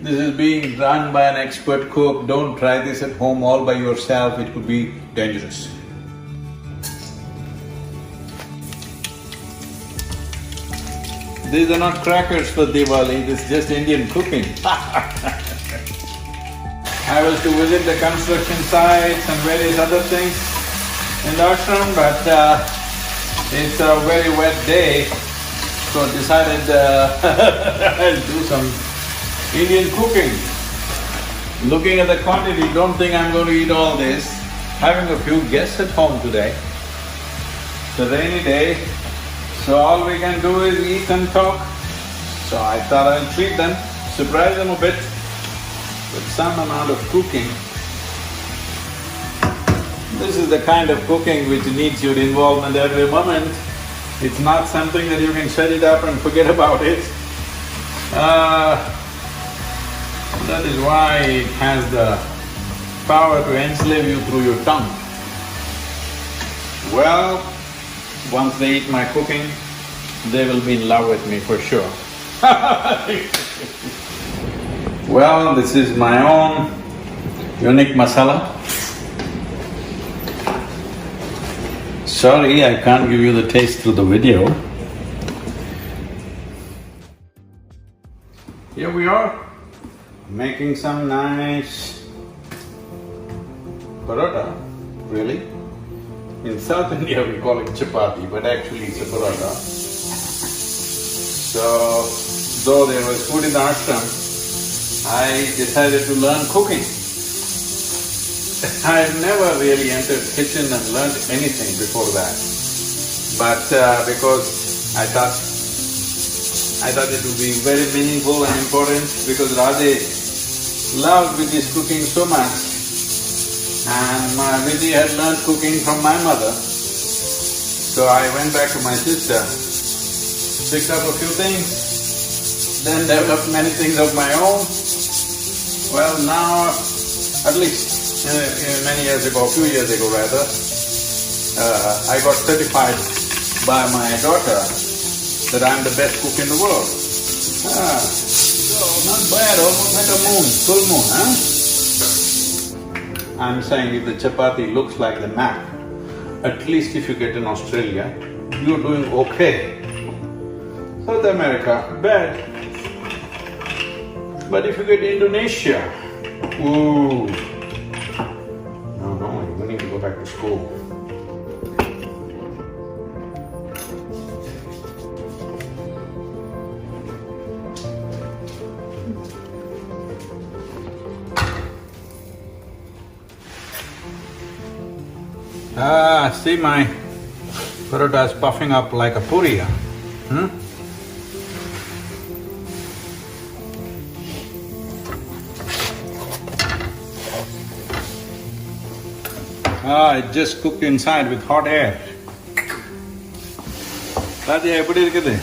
This is being done by an expert cook. Don't try this at home all by yourself, it could be dangerous. These are not crackers for Diwali, this is just Indian cooking. I was to visit the construction sites and various other things in the ashram, but it's a very wet day, so decided I'll do some Indian cooking. Looking at the quantity, don't think I'm going to eat all this. Having a few guests at home today. It's a rainy day, so all we can do is eat and talk. So I thought I'll treat them, surprise them a bit with some amount of cooking. This is the kind of cooking which needs your involvement every moment. It's not something that you can set it up and forget about it. That is why it has the power to enslave you through your tongue. Well, once they eat my cooking, they will be in love with me for sure. Well, this is my own unique masala. Sorry, I can't give you the taste through the video. Here we are, making some nice parota, really. In South India we call it chapati, but actually it's a parota. So, though there was food in the ashram, I decided to learn cooking. I've never really entered kitchen and learned anything before that. But because I thought it would be very meaningful and important because Radhe loved Vidhi's cooking so much and Vidhi had learned cooking from my mother. So I went back to my sister, picked up a few things, then developed many things of my own. Well, now, at least many years ago, a few years ago rather, I got certified by my daughter that I'm the best cook in the world. So not bad, almost like a moon, full moon, huh? I'm saying if the chapati looks like the map, at least if you get in Australia, you're doing okay. South America, bad. But if you get Indonesia, ooh, no, you need to go back to school. See my parota is puffing up like a puri, it just cooked inside with hot air. Radhe, eppadi irukudhu?